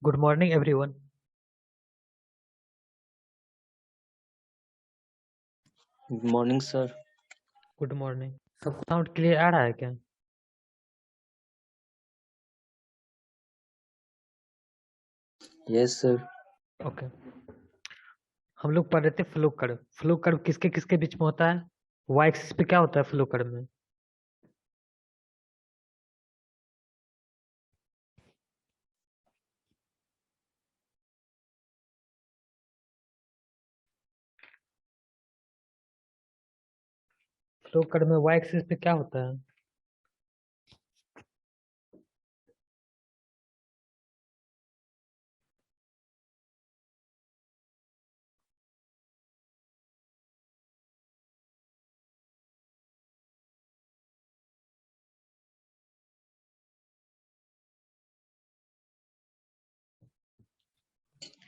Good morning, everyone. Good morning sir. Good morning. सबको sound clear आ रहा है क्या? Yes sir. ओके। हम लोग पढ़ रहे थे फ्लो कर्व। फ्लो कर्व किसके किसके बीच में होता है? वाई एक्सिस पे क्या होता है फ्लो कर्व में? फ्लो कर्व में वाई एक्सिस पे क्या होता है?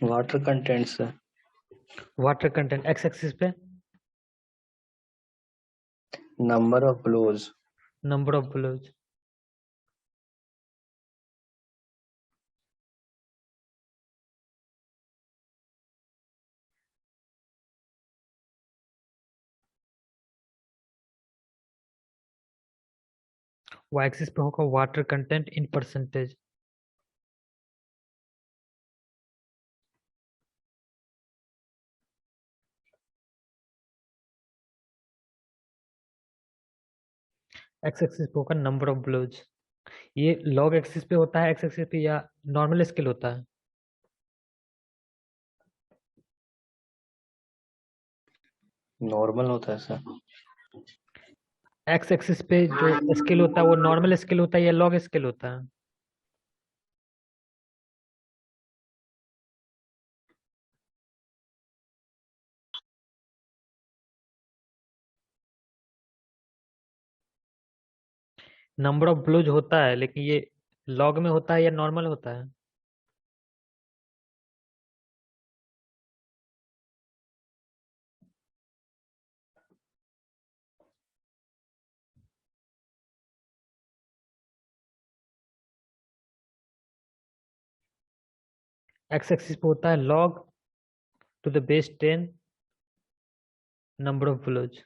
Water content sir. Water content X axis पे number of blows. Number of blows. Y axis पे होगा water content in percentage. X axis पे होगा नंबर ऑफ ब्लोज। ये लॉग एक्सिस पे होता है एक्स एक्सिस पे या नॉर्मल स्केल होता है? नॉर्मल होता है सर। एक्स एक्सिस पे जो स्केल होता है वो नॉर्मल स्केल होता है या लॉग स्केल होता है? नंबर ऑफ ब्लोज होता है लेकिन ये लॉग में होता है या नॉर्मल होता है? एक्स एक्सिस पे होता है log to the base 10 number of blows.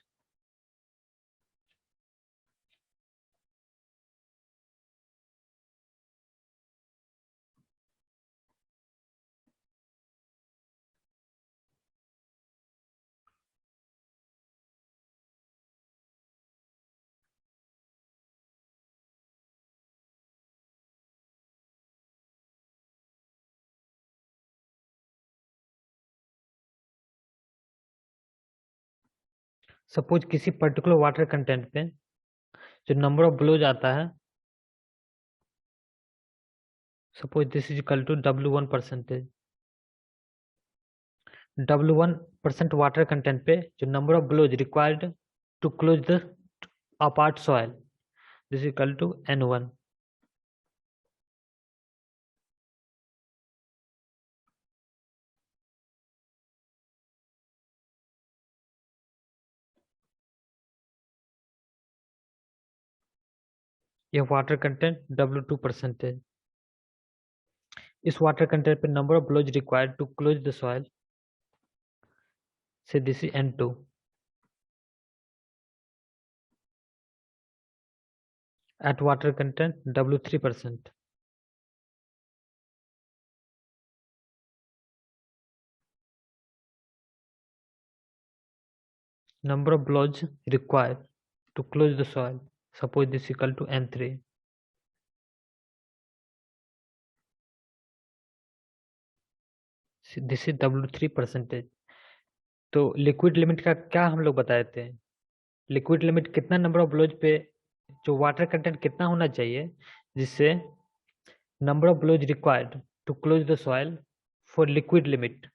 Suppose किसी पर्टिकुलर वाटर कंटेंट पे जो नंबर ऑफ ब्लोज आता है, suppose this is equal to W1%। W1% water content पे जो number of blows required to close the apart soil, this is equal to N1। यह water content W2% है। इस water content पे number of blows required to close the soil से this is N2। at water content W3%। Number of blocks required to close the soil. Suppose this is equal to N3. This is W3%। तो liquid limit का क्या हम लोग बताए थे? Liquid limit कितना number of blows पे जो वाटर कंटेंट कितना होना चाहिए जिससे number of blows required to close the soil for liquid limit.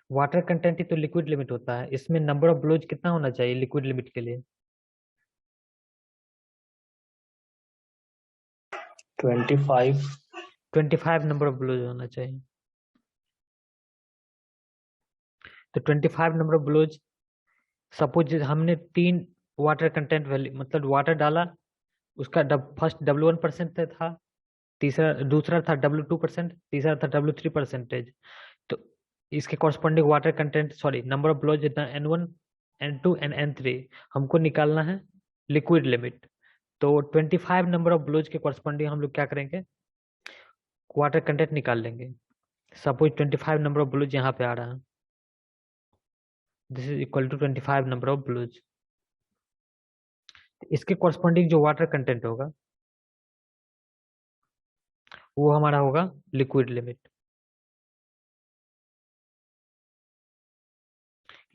Water content ही तो लिक्विड लिमिट होता है, इसमें नंबर ऑफ ब्लोज कितना होना चाहिए लिक्विड लिमिट के लिए? 25। 25 नंबर ऑफ ब्लोज होना चाहिए। तो 25 नंबर ऑफ ब्लोज, सपोज हमने 3 वाटर कंटेंट वैल्यू मतलब वाटर डाला, उसका फर्स्ट W1% था, तीसरा दूसरा था W2%, तीसरा था W3%। तो इसके corresponding water content, sorry, number of blows जितना N1, N2 एंड N3 हमको निकालना है लिक्विड लिमिट। तो 25 नंबर ऑफ ब्लोज के कॉरस्पॉन्डिंग हम लोग क्या करेंगे, वाटर कंटेंट निकाल लेंगे। सपोज 25 नंबर ऑफ ब्लोज यहाँ पे आ रहा है, this is equal to 25 number of blows. इसके कॉरस्पॉन्डिंग जो वाटर कंटेंट होगा वो हमारा होगा लिक्विड लिमिट।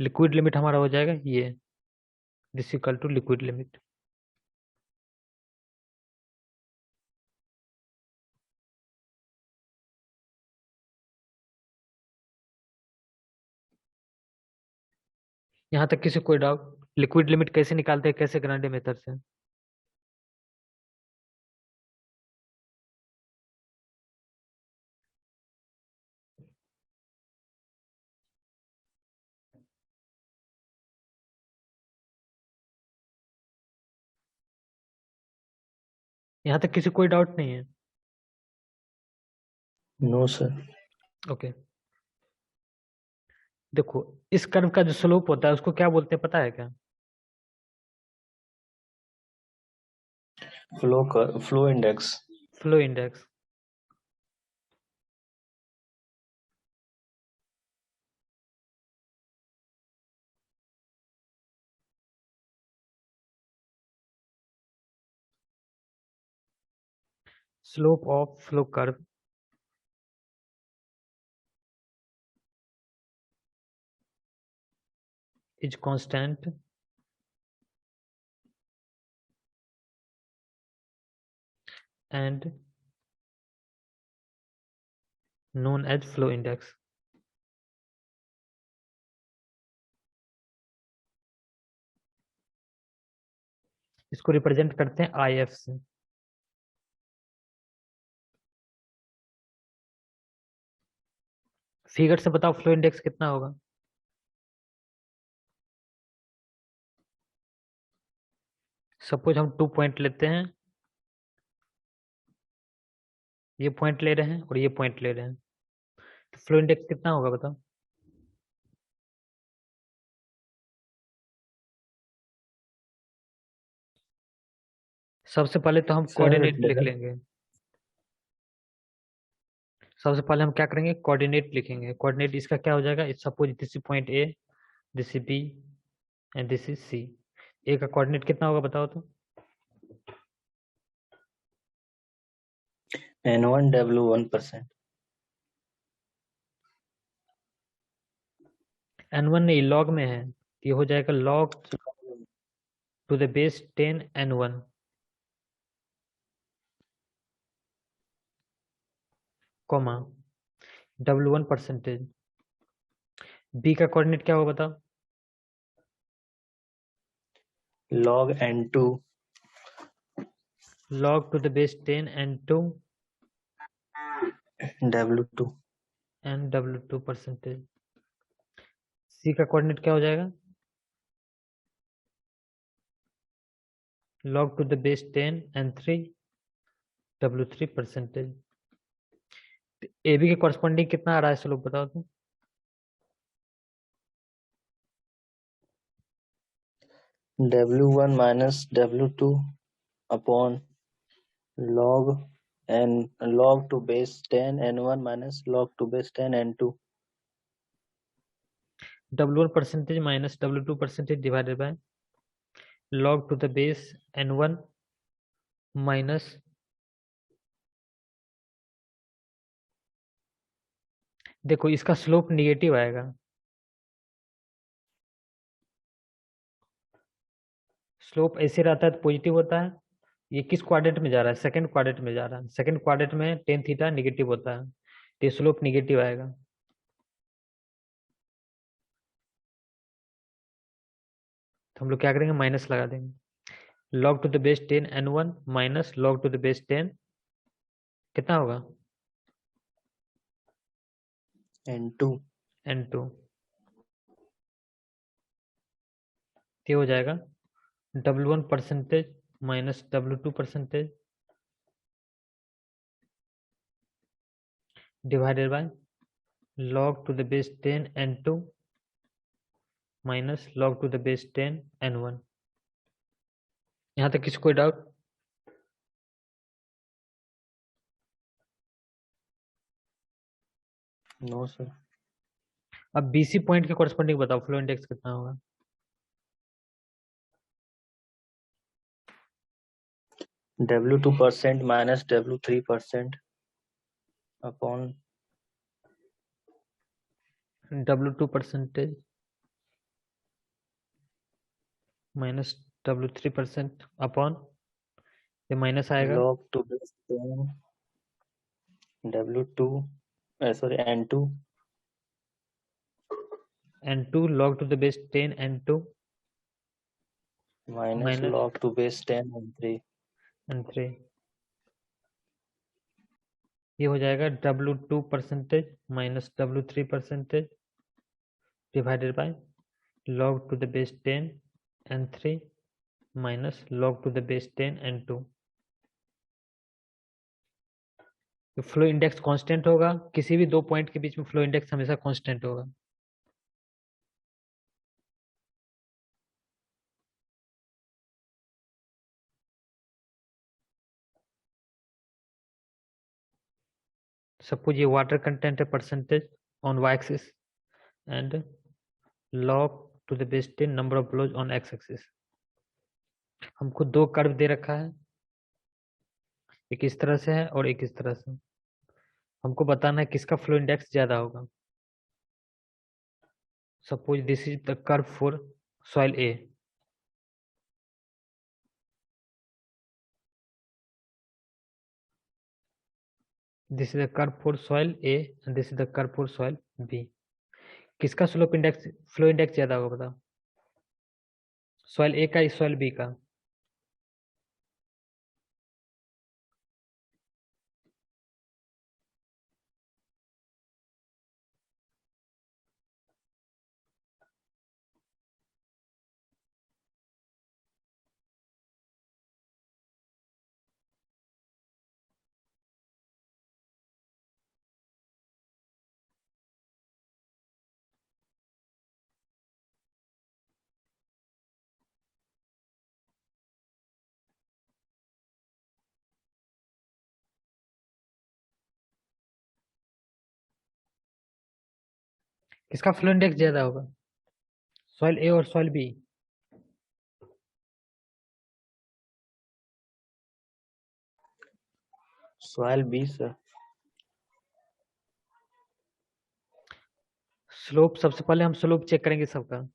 लिक्विड लिमिट हमारा हो जाएगा ये, this equal to liquid limit. यहाँ तक किसी कोई डाउट, लिक्विड लिमिट कैसे निकालते हैं, कैसे ग्रांडे मेथड से? यहाँ तक किसी कोई डाउट नहीं है? No sir. ओके, देखो इस कर्व का जो स्लोप होता है उसको क्या बोलते हैं पता है क्या? Flow index. Flow index. Slope of flow curve is constant and known as flow index। इसको रिप्रेजेंट करते हैं IF से। फिगर से बताओ फ्लो इंडेक्स कितना होगा? सपोज हम 2 पॉइंट लेते हैं, ये पॉइंट ले रहे हैं और ये पॉइंट ले रहे हैं, तो फ्लो इंडेक्स कितना होगा बताओ? सबसे पहले तो हम सर कोऑर्डिनेट लिख लेंगे। सबसे पहले हम क्या करेंगे, कोऑर्डिनेट लिखेंगे। कोऑर्डिनेट इसका क्या हो जाएगा, suppose this is point A, this is B and this is C. A का कोऑर्डिनेट कितना होगा बताओ तो? N1 W1%। N1 नहीं, लॉग में है, ये हो जाएगा log to the base 10 N1 comma W1%। B का कोऑर्डिनेट क्या होगा बताओ? log N2 log to the base 10 N2 W2। And W2%। C का कोऑर्डिनेट क्या हो जाएगा, log to the base 10 N3 W3%। A B के कॉरस्पॉन्डिंग कितना आ रहा है चलो बताओ तो? W1 minus W2 upon log n log to base 10 N1 minus log to base 10 N2। W1% minus W2% divided by log to the base N1 minus, देखो इसका स्लोप निगेटिव आएगा। स्लोप ऐसे रहता है तो पॉजिटिव होता है। ये किस क्वाड्रेंट में जा रहा है, सेकंड क्वाड्रेंट में जा रहा है। सेकंड क्वाड्रेंट में टेन थीटा निगेटिव होता है, तो ये स्लोप निगेटिव आएगा। तो हम लोग क्या करेंगे, माइनस लगा देंगे। log to the base 10 N1 minus log to the base 10 कितना होगा, N2। N2। ये हो जाएगा W1 percentage minus W2 percentage divided by log to the base 10 n2 minus log to the base 10 n1। यहाँ तक किसी कोई डाउट? No sir. अब BC पॉइंट के कॉरस्पॉन्डिंग बताओ फ्लो इंडेक्स कितना होगा? W2% minus W3% upon W2 percentage minus W3% upon, ये माइनस आएगा log to base 10 W2 sorry N2 n2 log to the base 10 n2 minus minus log to base 10 N3 n3। ये हो जाएगा W2 percentage minus W3 percentage divided by log to the base 10 n3 minus log to the base 10 n2। तो flow index constant होगा, किसी भी दो point के बीच में फ्लो इंडेक्स हमेशा कांस्टेंट होगा। सपोज ये वाटर कंटेंट है percentage on Y axis and log to the base 10 number of flows on X axis. हमको दो कर्व दे रखा है, एक इस तरह से है और एक इस तरह से। हमको बताना है किसका फ्लो इंडेक्स ज्यादा होगा। Suppose this is the curve for soil A. This is the curve for soil A and this is the curve for soil B. किसका स्लोप इंडेक्स फ्लो इंडेक्स ज्यादा होगा बताओ? सॉइल ए का या सॉइल बी का? किसका फ्लो इंडेक्स ज्यादा होगा? सॉइल ए और soil B? soil B sir. Slope सबसे पहले हम स्लोप चेक करेंगे सबका।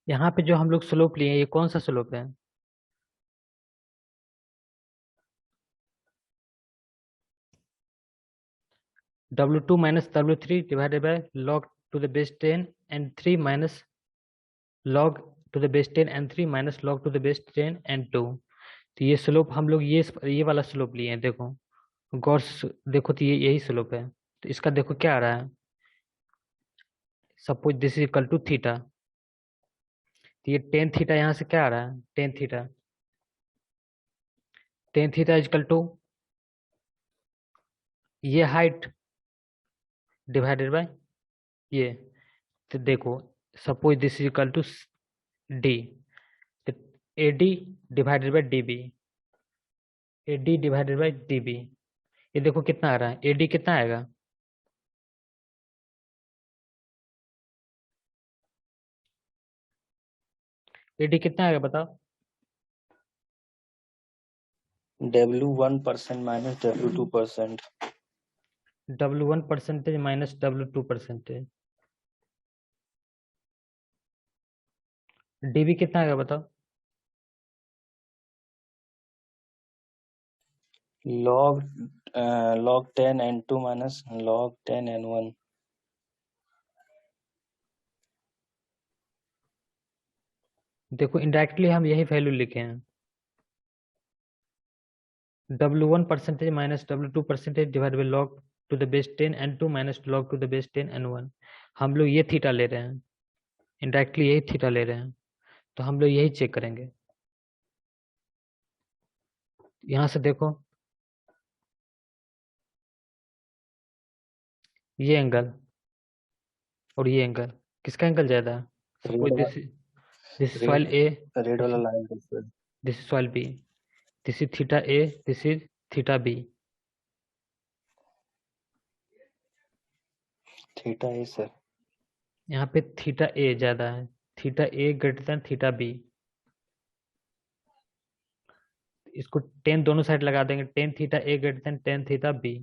यहाँ पे जो हम लोग स्लोप लिए ये कौन सा स्लोप है? W2 minus W3 divided by log to the base 10 n3 minus log to the base 10 n3 minus log to the base 10 n2। तो ये स्लोप हम लोग ये वाला स्लोप लिए हैं। देखो गौर से देखो तो ये यही स्लोप है। तो इसका देखो क्या आ रहा है। Suppose this is equal to theta, तो ये टेन थीटा यहाँ से क्या आ रहा है? टेन थीटा इक्वल टू ये हाइट डिवाइडेड बाय ये। तो देखो suppose this is equal to D, तो AD divided by DB, AD divided by DB। ये देखो कितना आ रहा है, AD कितना आएगा? AD कितना आएगा बताओ? W1% minus W2%। W1 percentage minus W2 percentage. DB कितना आएगा बताओ? log 10 N2 minus log 10 N1। देखो इनडायरेक्टली हम यही वैल्यू लिखे हैं। W1% minus W2% divide by log to the base 10 n2 minus log to the base 10 n1। हम लोग ये थीटा ले रहे हैं, इनडायरेक्टली यही थीटा ले रहे हैं, तो हम लोग यही चेक करेंगे। यहां से देखो, ये एंगल और ये एंगल, किसका एंगल ज्यादा है? रेड सपोज वाला this is red soil A, red this वाला लाइन कैसे? This is soil B, this is theta A, this is theta B. Theta है सर। यहाँ पे थीटा ए ज्यादा है, theta A greater than theta B. इसको tan दोनों side लगा देंगे, tan theta A greater than tan theta B.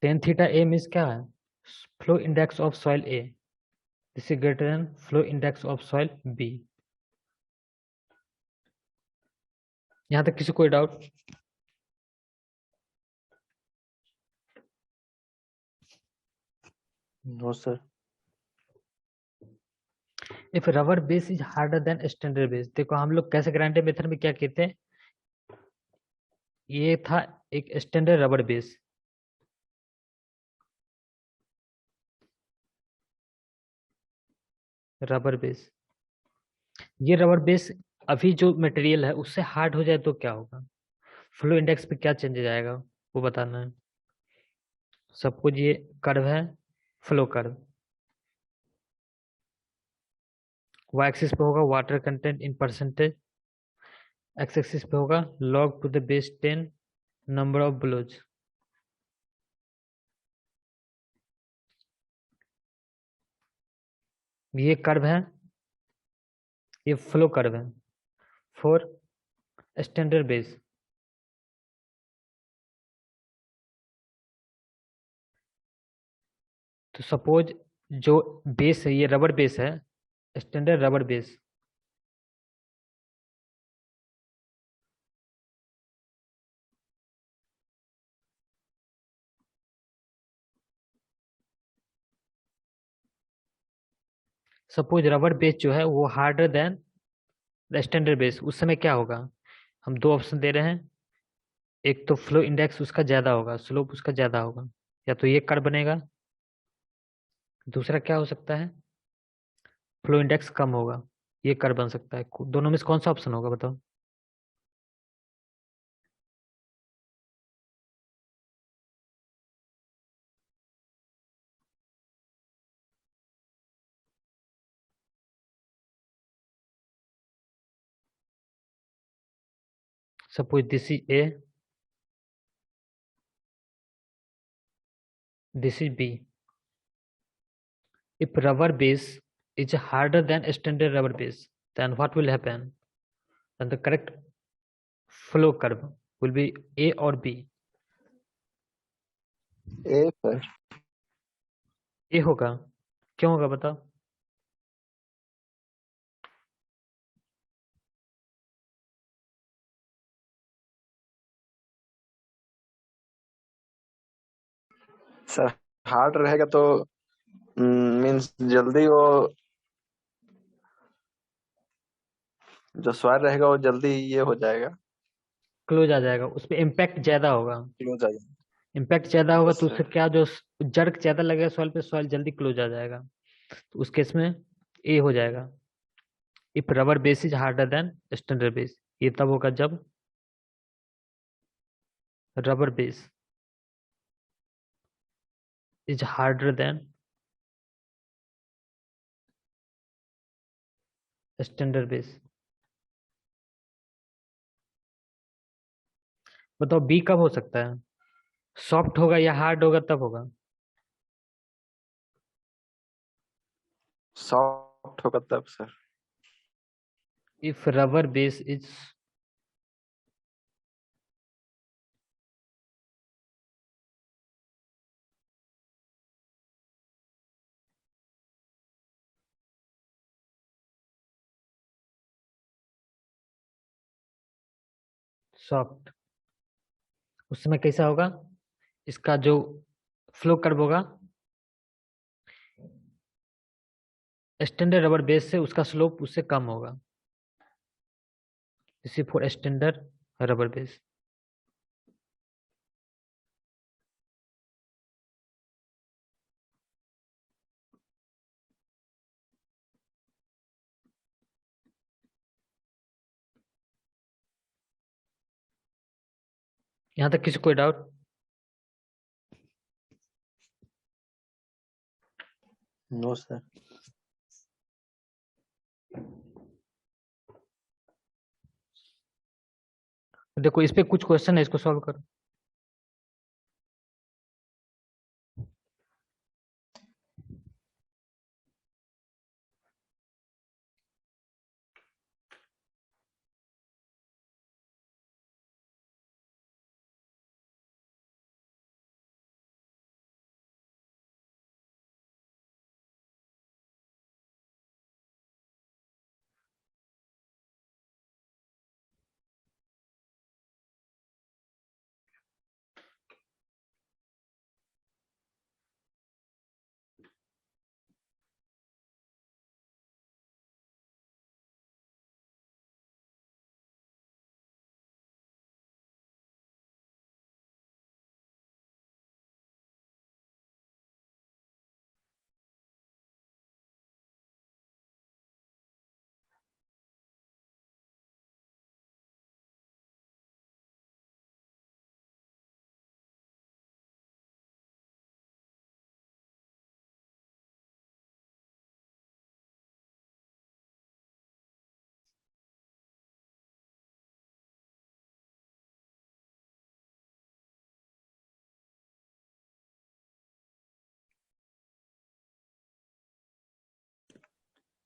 Tan theta A means क्या है? Flow index of soil A, this is greater than flow index of soil B. यहाँ तक किसी कोई doubt? No sir. If rubber base is harder than standard base, देखो हम लोग कैसे ग्राइंडिंग मेथड में क्या कहते हैं, ये था एक standard rubber base. Rubber base, ये रबर बेस अभी जो मटेरियल है उससे हार्ड हो जाए तो क्या होगा, फ्लो इंडेक्स पे क्या चेंजेस आएगा, वो बताना है। सब कुछ ये कर्व है, फ्लो कर्व। वाई एक्सिस पे होगा water content in percentage, X axis पे होगा log to the base 10 number of blows. ये कर्व है, ये फ्लो कर्व है फॉर स्टैंडर्ड बेस। तो सपोज जो बेस है ये रबर बेस है, standard rubber base. Suppose rubber base जो है वो harder than the standard base, उस समय क्या होगा? हम दो ऑप्शन दे रहे हैं, एक तो फ्लो इंडेक्स उसका ज्यादा होगा, स्लोप उसका ज्यादा होगा, या तो ये कर्व बनेगा, दूसरा क्या हो सकता है, फ्लो इंडेक्स कम होगा, ये कर्व बन सकता है। दोनों में से कौन सा ऑप्शन होगा बताओ? Suppose this is a, this is B. If rubber base is harder than standard rubber base, then what will happen? Then the correct flow curve will be A or B. A sir. A होगा, क्यों होगा बताओ? Sir hard रहेगा तो means जल्दी वो जो स्वार रहेगा वो जल्दी ये हो जाएगा। क्लोज आ जाएगा, उस पर इम्पैक्ट ज्यादा होगा। क्लोज आ जाएगा। इम्पैक्ट ज्यादा होगा यस तो उससे सर। क्या, जो जर्क ज्यादा लगेगा सॉइल पे, सॉइल जल्दी क्लोज आ जाएगा। तो उस केस में ए हो जाएगा। If rubber base is harder than standard base, ये तब होगा जब rubber base is harder than standard base. बताओ बी कब हो सकता है? सॉफ्ट होगा या हार्ड होगा तब होगा? सॉफ्ट होगा तब sir. if rubber base is soft, उस समय कैसा होगा? इसका जो फ्लो कर्व होगा स्टैंडर्ड रबर बेस से उसका स्लोप उससे कम होगा। इसी फॉर स्टैंडर्ड रबर बेस। यहाँ तक किसी कोई डाउट? No sir. देखो इस पे कुछ क्वेश्चन है, इसको सॉल्व करो।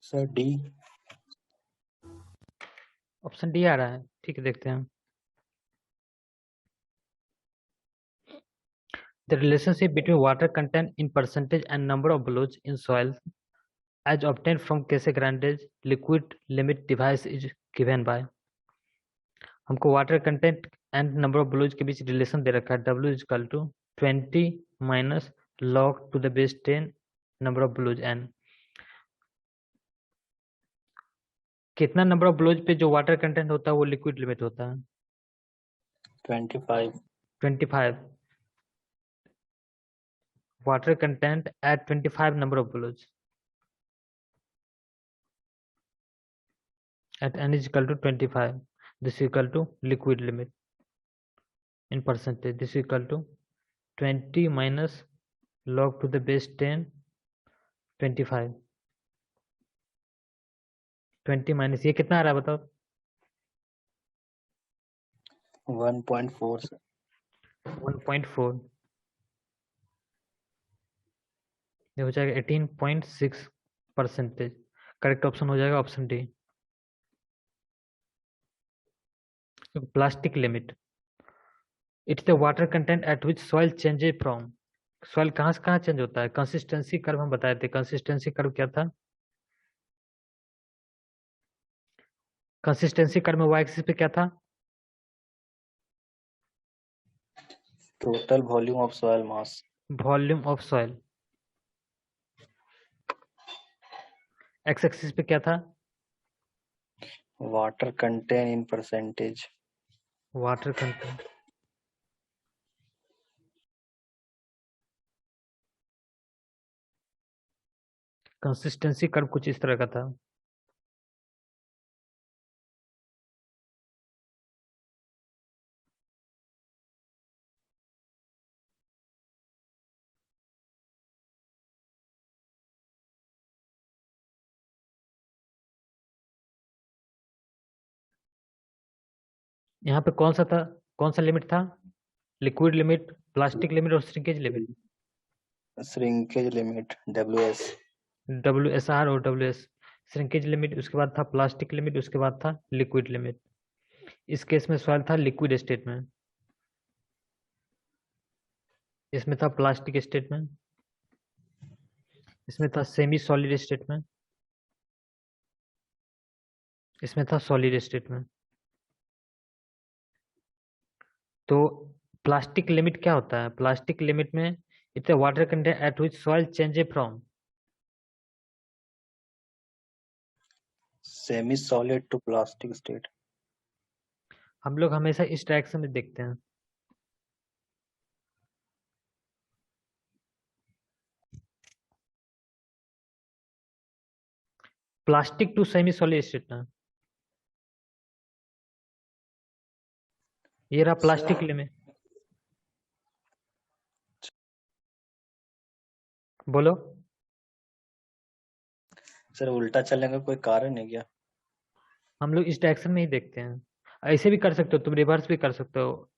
Sir D. ऑप्शन डी आ रहा है, ठीक है देखते हैं। The relationship between water content in percentage and number of blows in soil as obtained from Casegrande's liquid limit device is given by। हमको water content and number of blows के बीच relation दे रखा है, W इज इक्वल टू 20 माइनस log to the base 10 number of blows n। कितना number of blows पे जो वाटर कंटेंट होता है वो लिक्विड लिमिट होता है? 25। 25। Water content at 25 number of blows at n is equal to 25, this is equal to liquid limit in percentage, this is equal to 20 minus log to the base 10 25। 20 minus ये कितना आ रहा है बताओ? 1.4 sir. 1.4। ये हो जाएगा 18.6%। करेक्ट ऑप्शन हो जाएगा option D. Plastic limit, it's the water content at which soil changes from. Soil कहाँ से कहाँ चेंज होता है? कंसिस्टेंसी कर्व हम बताए थे, कंसिस्टेंसी कर्व क्या था? कंसिस्टेंसी कर्व में वाई एक्सिस पे क्या था? Total volume of soil mass. Volume of soil. X axis पे क्या था? Water content in percentage. Water content. Consistency curve कुछ इस तरह का था। यहाँ पे कौन सा था, कौन सा लिमिट था? लिक्विड लिमिट, प्लास्टिक लिमिट और shrinkage limit. Shrinkage limit WS। WSR और WS। श्रिंकेज लिमिट, उसके बाद था प्लास्टिक लिमिट, उसके बाद था लिक्विड लिमिट। इस केस में सॉइल था लिक्विड स्टेट में, इसमें था प्लास्टिक स्टेट में, इसमें था सेमी सॉलिड स्टेट में, इसमें था सॉलिड स्टेट में। तो प्लास्टिक लिमिट क्या होता है? प्लास्टिक लिमिट में it's water content at which soil changes from semi solid to plastic state. हम लोग हमेशा इस डायरेक्शन में देखते हैं। Plastic to semi solid state ना, ये रहा प्लास्टिक लिमिट। बोलो। सर उल्टा चलने का कोई कारण है क्या? हम लोग इस डायरेक्शन में ही देखते हैं। ऐसे भी कर सकते हो तुम, रिवर्स भी कर सकते हो।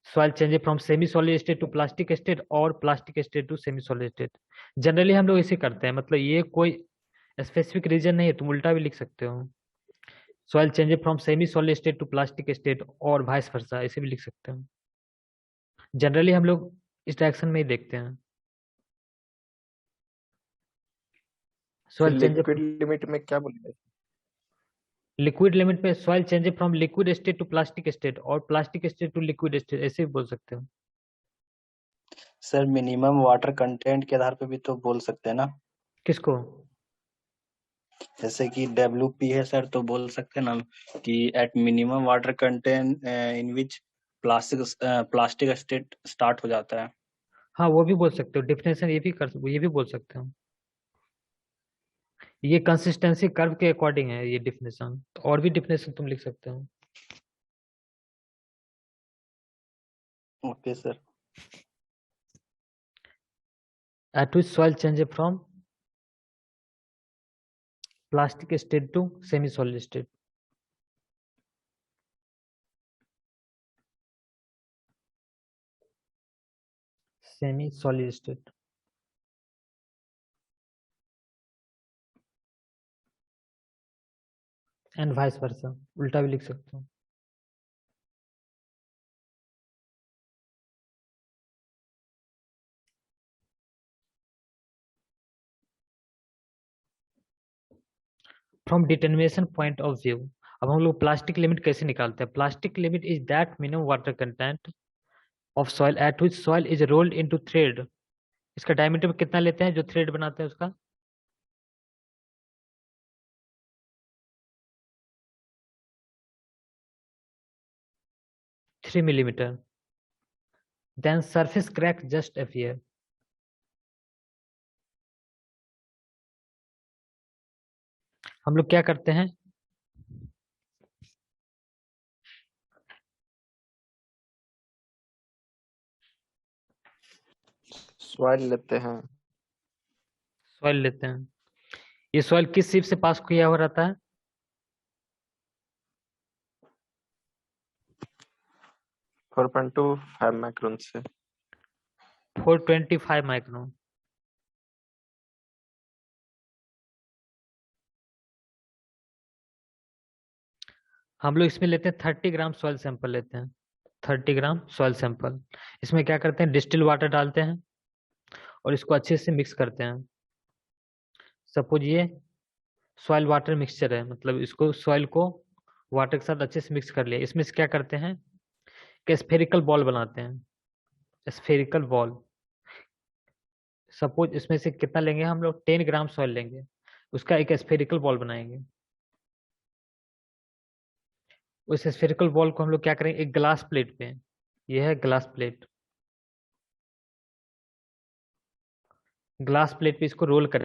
Soil change from semi solid state to plastic state और plastic state to semi solid state. Generally हम लोग ऐसे करते हैं, मतलब ये कोई स्पेसिफिक रीजन नहीं है, तुम उल्टा भी लिख सकते हो। Soil change from semi solid state to plastic state और वाइस वर्सा, ऐसे भी लिख सकते हो। जनरली हम लोग इस डायरेक्शन में ही देखते हैं। फिर सॉइल चेंज, लिक्विड लिमिट में क्या बोलेंगे? लिक्विड लिमिट में soil change from liquid state to plastic state और plastic state to liquid state, ऐसे भी बोल सकते हो। सर मिनिमम वाटर कंटेंट के आधार पे भी तो बोल सकते हैं ना। किसको? जैसे कि WP है सर, तो बोल सकते हैं ना कि at minimum water content in which plastic state start हो जाता है। हाँ वो भी बोल सकते हो, डिफिनेशन ये भी बोल सकते हो। ये कंसिस्टेंसी कर्व के अकॉर्डिंग है ये डिफिनेशन, और भी डिफिनेशन तुम लिख सकते हो। Okay sir. At which soil change from plastic state to semi solid state. Semi solid state and vice versa, उल्टा भी लिख सकते हो। From determination point of view, अब हम लोग प्लास्टिक लिमिट कैसे निकालते हैं? Plastic limit is that minimum water content of soil at which soil is rolled into thread. इसका डायमीटर कितना लेते हैं जो थ्रेड बनाते हैं उसका? 3 millimetre. Then surface crack just appear. हम लोग क्या करते हैं? सॉइल लेते हैं। सॉइल लेते हैं। ये सॉइल किस सीप से पास किया हो रहता है? 4.25 माइक्रोन से। 425 माइक्रोन। हम लोग इसमें लेते हैं 30 ग्राम सॉइल सैंपल लेते हैं। 30 ग्राम सॉइल सैंपल, इसमें क्या करते हैं? डिस्टिल वाटर डालते हैं और इसको अच्छे से मिक्स करते हैं। सपोज ये सॉइल वाटर मिक्सचर है, मतलब इसको सॉइल को वाटर के साथ अच्छे से मिक्स कर लिया। इसमें से क्या करते हैं कि स्फेरिकल बॉल बनाते हैं। स्फेरिकल बॉल, सपोज इसमें से कितना लेंगे हम लोग? 10 ग्राम सॉइल लेंगे, उसका एक स्फेरिकल बॉल बनाएंगे। उस स्फेरिकल बॉल को हम लोग क्या करेंगे? एक ग्लास प्लेट पे, यह है ग्लास प्लेट, ग्लास प्लेट पे इसको रोल करें।